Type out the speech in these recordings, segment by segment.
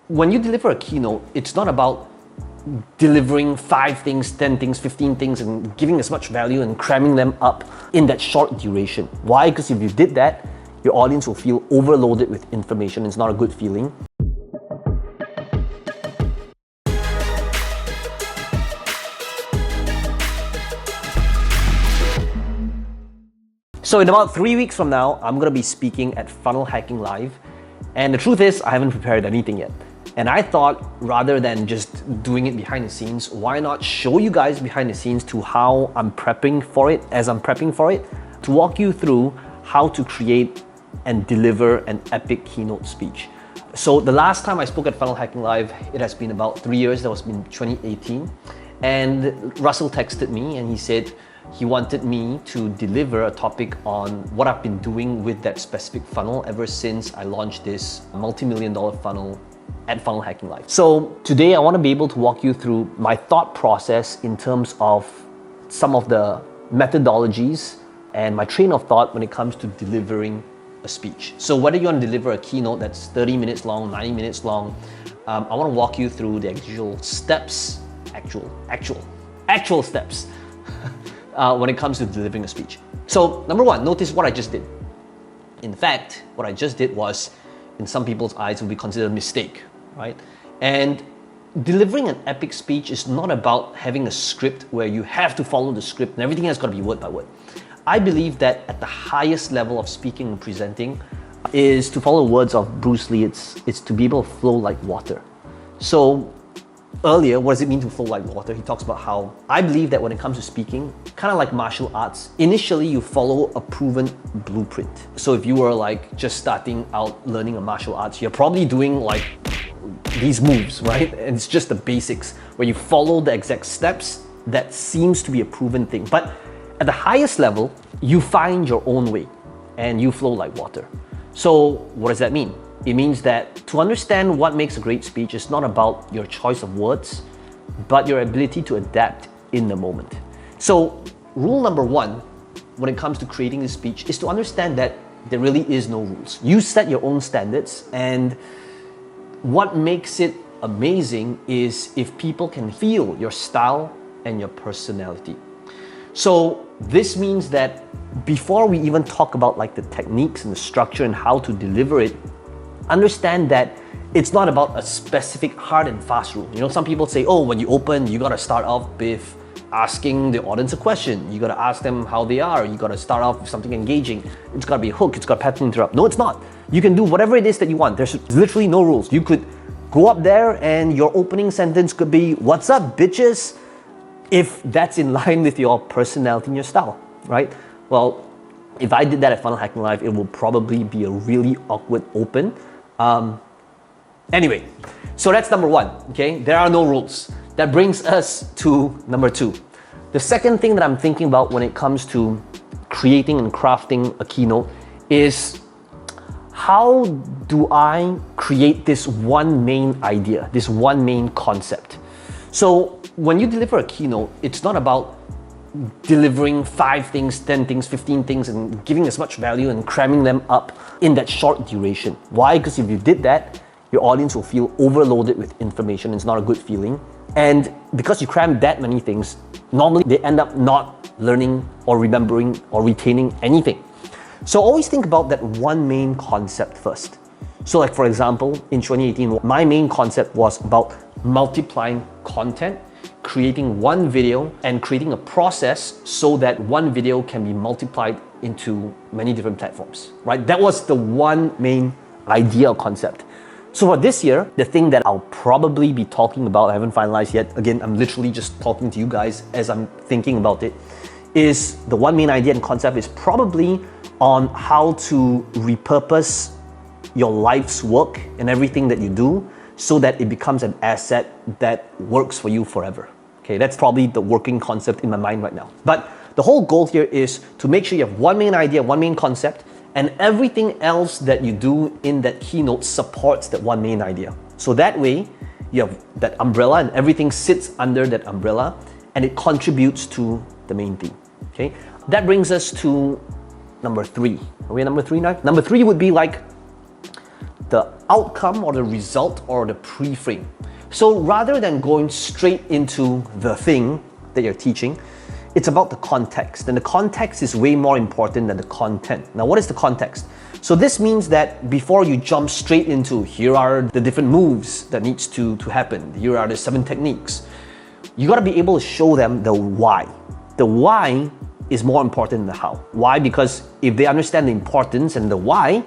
when you deliver a keynote, it's not about delivering 5 things, 10 things, 15 things and giving as much value and cramming them up in that short duration. Why? Because if you did that, your audience will feel overloaded with information. It's not a good feeling. So in about 3 weeks from now, I'm going to be speaking at Funnel Hacking Live. And the truth is, I haven't prepared anything yet. And I thought, rather than just doing it behind the scenes, why not show you guys behind the scenes to how I'm prepping for it, as I'm prepping for it, to walk you through how to create and deliver an epic keynote speech. So the last time I spoke at Funnel Hacking Live, it has been about 3 years, that was in 2018. And Russell texted me and he said, he wanted me to deliver a topic on what I've been doing with that specific funnel ever since I launched this multi-million-dollar funnel at Funnel Hacking Live. So today I want to be able to walk you through my thought process in terms of some of the methodologies and my train of thought when it comes to delivering a speech. So whether you want to deliver a keynote that's 30 minutes long, 90 minutes long, I want to walk you through the actual steps, actual steps when it comes to delivering a speech. So number one, notice what I just did. In fact, what I just did was, in some people's eyes, would be considered a mistake, right? And delivering an epic speech is not about having a script where you have to follow the script and everything has got to be word by word. I believe that at the highest level of speaking and presenting is, to follow the words of Bruce Lee, it's to be able to flow like water. So earlier, what does it mean to flow like water? He talks about how I believe that when it comes to speaking, kind of like martial arts, initially you follow a proven blueprint. So if you were like just starting out learning a martial arts, you're probably doing like these moves, right? And it's just the basics where you follow the exact steps that seems to be a proven thing. But at the highest level, you find your own way and you flow like water. So what does that mean? It means that to understand what makes a great speech is not about your choice of words, but your ability to adapt in the moment. So rule number one, when it comes to creating this speech, is to understand that there really is no rules. You set your own standards, and what makes it amazing is if people can feel your style and your personality. So this means that before we even talk about like the techniques and the structure and how to deliver it, understand that it's not about a specific hard and fast rule. You know, some people say, oh, when you open, you gotta start off with asking the audience a question. You gotta ask them how they are. You gotta start off with something engaging. It's gotta be a hook. It's got a pattern interrupt. No, it's not. You can do whatever it is that you want. There's literally no rules. You could go up there and your opening sentence could be, "What's up, bitches?" if that's in line with your personality and your style, right? Well, if I did that at Funnel Hacking Live, it will probably be a really awkward open. Anyway, so that's number one, okay? There are no rules. That brings us to number two. The second thing that I'm thinking about when it comes to creating and crafting a keynote is, how do I create this one main idea, this one main concept? So when you deliver a keynote, it's not about delivering 5 things, 10 things, 15 things and giving as much value and cramming them up in that short duration. Why? Because if you did that, your audience will feel overloaded with information. It's not a good feeling. And because you cram that many things, normally they end up not learning or remembering or retaining anything. So always think about that one main concept first. So like, for example, in 2018, my main concept was about multiplying content, creating one video and creating a process so that one video can be multiplied into many different platforms, right? That was the one main idea or concept. So for this year, the thing that I'll probably be talking about, I haven't finalized yet. Again, I'm literally just talking to you guys as I'm thinking about it, is the one main idea and concept is probably on how to repurpose your life's work and everything that you do so that it becomes an asset that works for you forever. Okay, that's probably the working concept in my mind right now. But the whole goal here is to make sure you have one main idea, one main concept, and everything else that you do in that keynote supports that one main idea. So that way, you have that umbrella and everything sits under that umbrella and it contributes to the main theme. Okay, that brings us to number 3. Are we at number 3 now? Number 3 would be like the outcome or the result or the pre-frame. So rather than going straight into the thing that you're teaching, it's about the context, and the context is way more important than the content. Now, what is the context? So this means that before you jump straight into, here are the different moves that needs to happen, here are the 7 techniques, you gotta be able to show them the why. The why is more important than the how. Why? Because if they understand the importance and the why,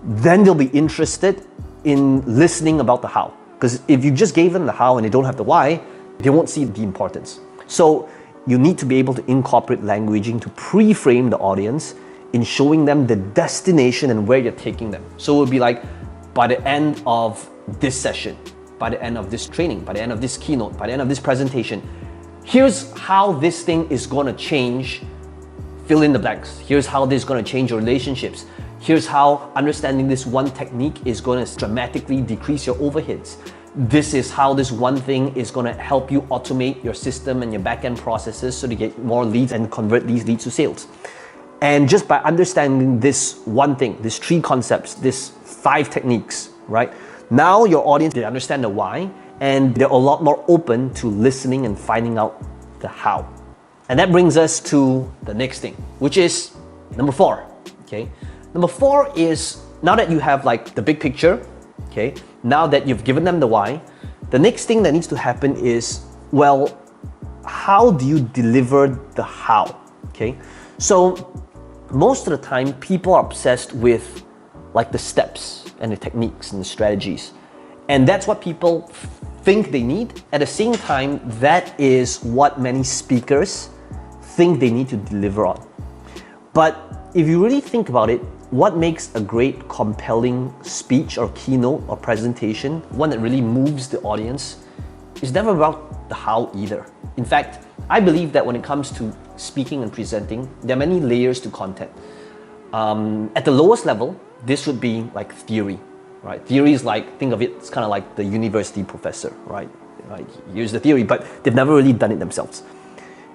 then they'll be interested in listening about the how. Because if you just gave them the how and they don't have the why, they won't see the importance. So you need to be able to incorporate languaging to pre-frame the audience in showing them the destination and where you're taking them. So it would be like, by the end of this session, by the end of this training, by the end of this keynote, by the end of this presentation, here's how this thing is gonna change, fill in the blanks. Here's how this is gonna change your relationships. Here's how understanding this one technique is gonna dramatically decrease your overheads. This is how this one thing is gonna help you automate your system and your back-end processes so to get more leads and convert these leads to sales. And just by understanding this one thing, these 3 concepts, these 5 techniques, right? Now your audience, they understand the why, and they're a lot more open to listening and finding out the how. And that brings us to the next thing, which is number 4, okay? Number 4 is, now that you have like the big picture, okay, now that you've given them the why, the next thing that needs to happen is, well, how do you deliver the how, okay? So most of the time, people are obsessed with like the steps and the techniques and the strategies. And that's what people think they need. At the same time, that is what many speakers think they need to deliver on. But if you really think about it, what makes a great, compelling speech or keynote or presentation, one that really moves the audience, is never about the how either. In fact, I believe that when it comes to speaking and presenting, there are many layers to content. At the lowest level, this would be like theory, right? Theory is like, think of it, it's kind of like the university professor, right? Here's the theory, but they've never really done it themselves.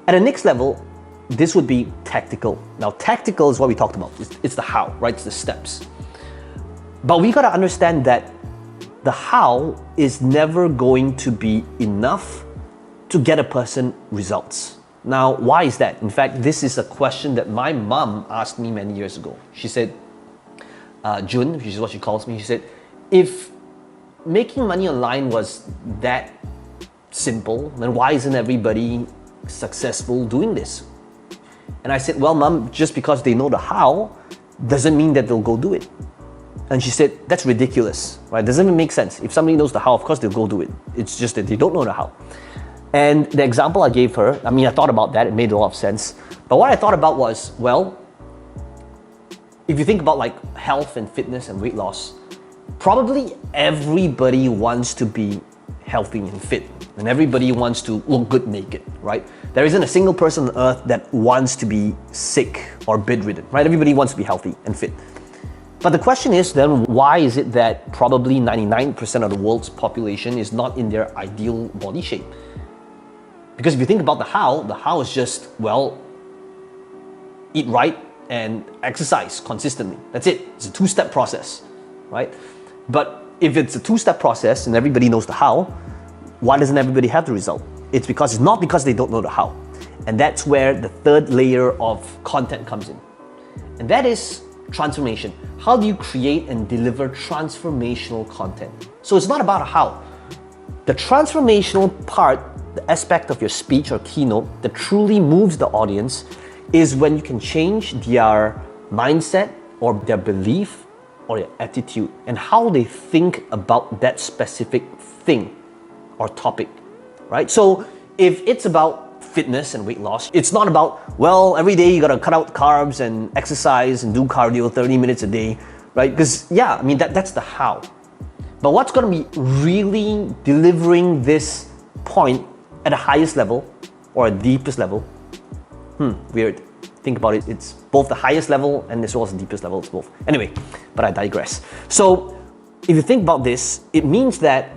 At the next level, this would be tactical. Now, tactical is what we talked about. It's the how, right? It's the steps. But we gotta understand that the how is never going to be enough to get a person results. Now, why is that? In fact, this is a question that my mom asked me many years ago. She said, June, which is what she calls me, she said, if making money online was that simple, then why isn't everybody successful doing this? And I said, well, Mom, just because they know the how doesn't mean that they'll go do it. And she said, that's ridiculous, right? Doesn't even make sense. If somebody knows the how, of course they'll go do it. It's just that they don't know the how. And the example I gave her, I mean, I thought about that, it made a lot of sense. But what I thought about was, well, if you think about like health and fitness and weight loss, probably everybody wants to be healthy and fit, and everybody wants to look good naked, right? There isn't a single person on earth that wants to be sick or bedridden, right? Everybody wants to be healthy and fit. But the question is then, why is it that probably 99% of the world's population is not in their ideal body shape? Because if you think about the how is just, well, eat right and exercise consistently. That's it. It's a 2-step process, right? But if it's a 2-step process and everybody knows the how, why doesn't everybody have the result? It's not because they don't know the how. And that's where the 3rd layer of content comes in. And that is transformation. How do you create and deliver transformational content? So it's not about a how. The transformational part, the aspect of your speech or keynote that truly moves the audience, is when you can change their mindset or their belief or their attitude and how they think about that specific thing or topic, right? So if it's about fitness and weight loss, it's not about, well, every day you gotta cut out carbs and exercise and do cardio 30 minutes a day, right? Because yeah, I mean, that's the how. But what's gonna be really delivering this point at the highest level or the deepest level? Weird. Think about it. It's both the highest level and as well as the deepest level. It's both. Anyway, but I digress. So if you think about this, it means that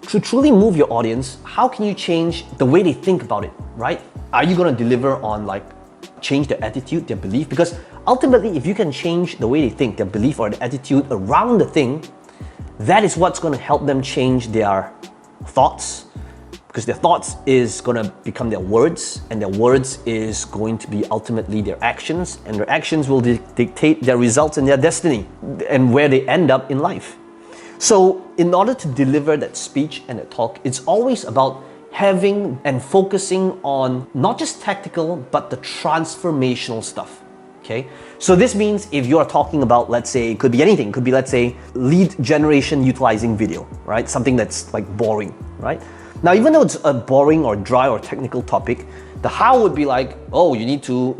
to truly move your audience, how can you change the way they think about it, right? Are you going to deliver on like change their attitude, their belief? Because ultimately, if you can change the way they think, their belief or their attitude around the thing, That is what's going to help them change their thoughts, because their thoughts is going to become their words, and their words is going to be ultimately their actions, and their actions will dictate their results and their destiny and where they end up in life. So in order to deliver that speech and that talk, it's always about having and focusing on not just tactical, but the transformational stuff. Okay, so this means if you're talking about, let's say, it could be anything, it could be, let's say, lead generation utilizing video, right? Something that's like boring, right? Now, even though it's a boring or dry or technical topic, the how would be like, oh, you need to,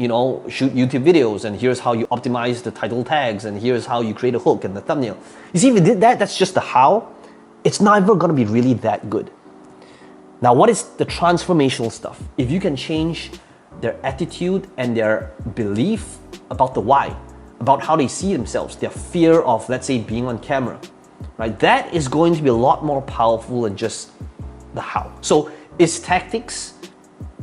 shoot YouTube videos, and here's how you optimize the title tags, and here's how you create a hook and the thumbnail. You see, if you did that, that's just the how. It's never gonna be really that good. Now, what is the transformational stuff? If you can change their attitude and their belief about the why, about how they see themselves, their fear of, let's say, being on camera, right? That is going to be a lot more powerful than just the how. So is tactics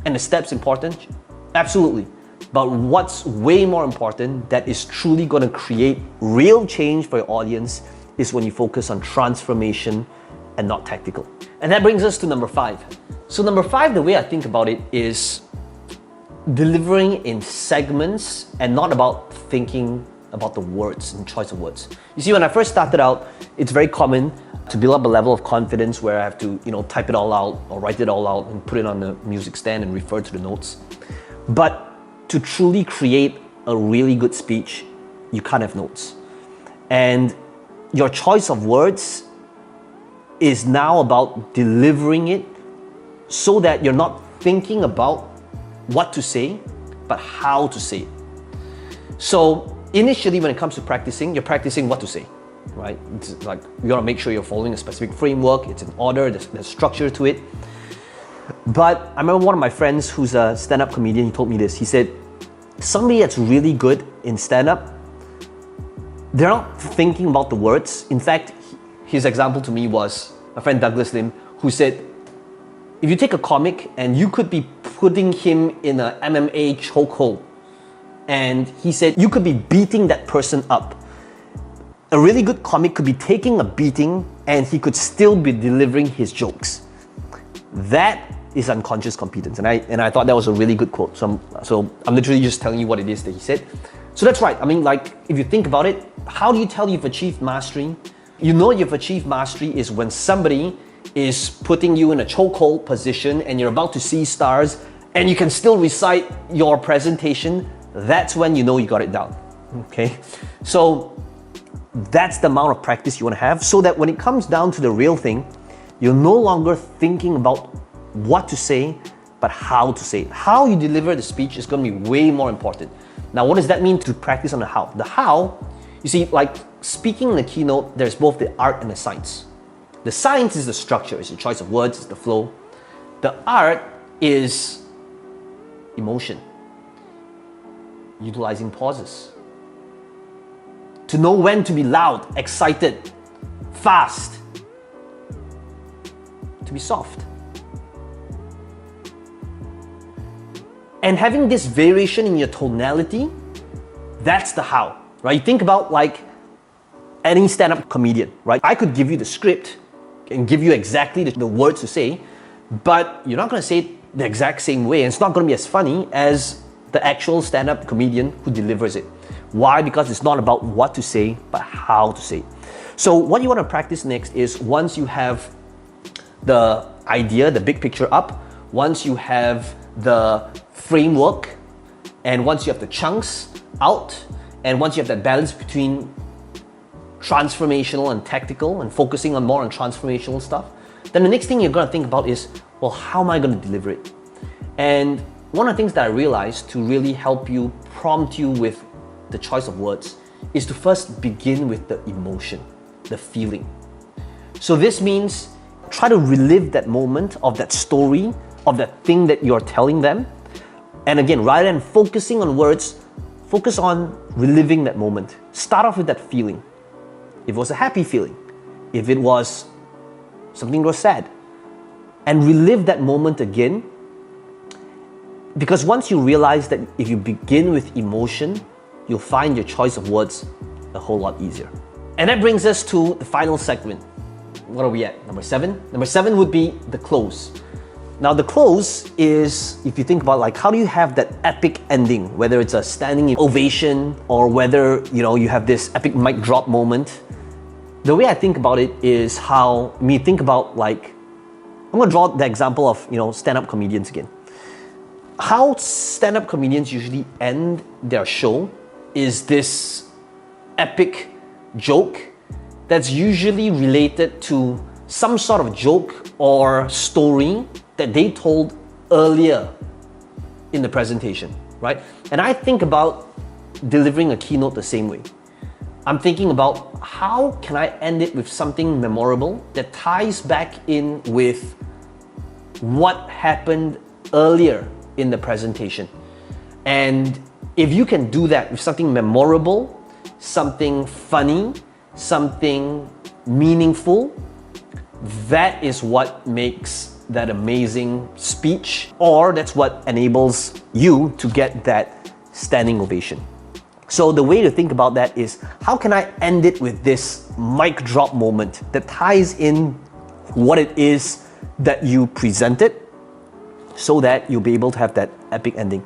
and the steps important? Absolutely. But what's way more important that is truly going to create real change for your audience is when you focus on transformation and not tactical. And that brings us to number 5. So number 5, the way I think about it is delivering in segments and not about thinking about the words and choice of words. You see, when I first started out, it's very common to build up a level of confidence where I have to, type it all out or write it all out and put it on the music stand and refer to the notes. But to truly create a really good speech, you can't have notes. And your choice of words is now about delivering it so that you're not thinking about what to say, but how to say it. So initially, when it comes to practicing, you're practicing what to say, right? It's like you gotta make sure you're following a specific framework, it's in order, there's structure to it. But I remember one of my friends who's a stand-up comedian, he told me this. He said, somebody that's really good in stand-up, they're not thinking about the words. In fact, his example to me was my friend Douglas Lim, who said, if you take a comic and you could be putting him in a MMA chokehold, and he said you could be beating that person up. A really good comic could be taking a beating and he could still be delivering his jokes. That is unconscious competence. And I thought that was a really good quote. So I'm literally just telling you what it is that he said. So that's right. I mean, like, if you think about it, how do you tell you've achieved mastery? You know you've achieved mastery is when somebody is putting you in a chokehold position and you're about to see stars and you can still recite your presentation. That's when you know you got it down, okay? So that's the amount of practice you want to have so that when it comes down to the real thing, you're no longer thinking about what to say, but how to say it. How you deliver the speech is going to be way more important. Now, what does that mean to practice on the how? The how, you see, like speaking in the keynote, there's both the art and the science. The science is the structure, it's the choice of words, it's the flow. The art is emotion. Utilizing pauses. To know when to be loud, excited, fast. To be soft. And having this variation in your tonality, that's the how, right? You think about like any stand-up comedian, right? I could give you the script and give you exactly the words to say, but you're not gonna say it the exact same way, and it's not gonna be as funny as the actual stand-up comedian who delivers it. Why? Because it's not about what to say, but how to say it. So what you wanna practice next is once you have the idea, the big picture up, once you have the framework, and once you have the chunks out, and once you have that balance between transformational and tactical and focusing on more on transformational stuff, then the next thing you're gonna think about is, well, how am I gonna deliver it? And one of the things that I realized to really help you, prompt you with the choice of words is to first begin with the emotion, the feeling. So this means try to relive that moment of that story, of that thing that you're telling them. And again, rather than focusing on words, focus on reliving that moment. Start off with that feeling. If it was a happy feeling, if it was something that was sad, and relive that moment again. Because once you realize that if you begin with emotion, you'll find your choice of words a whole lot easier. And that brings us to the final segment. What are we at? Number 7? Number 7 would be the close. Now the close is, if you think about like, how do you have that epic ending, whether it's a standing ovation or whether, you have this epic mic drop moment. The way I think about it is how, think about like, I'm gonna draw the example of, stand-up comedians again. How stand-up comedians usually end their show is this epic joke that's usually related to some sort of joke or story that they told earlier in the presentation, right? And I think about delivering a keynote the same way. I'm thinking about how can I end it with something memorable that ties back in with what happened earlier in the presentation. And if you can do that with something memorable, something funny, something meaningful, that is what makes that amazing speech, or that's what enables you to get that standing ovation. So the way to think about that is, how can I end it with this mic drop moment that ties in what it is that you presented so that you'll be able to have that epic ending.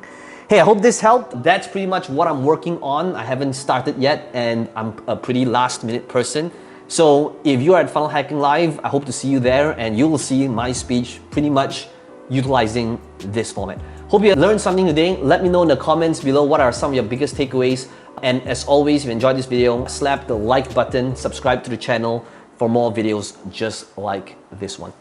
Hey, I hope this helped. That's pretty much what I'm working on. I haven't started yet and I'm a pretty last minute person. So if you're at Funnel Hacking Live, I hope to see you there and you will see my speech pretty much utilizing this format. Hope you learned something today. Let me know in the comments below what are some of your biggest takeaways. And as always, if you enjoyed this video, slap the like button, subscribe to the channel for more videos just like this one.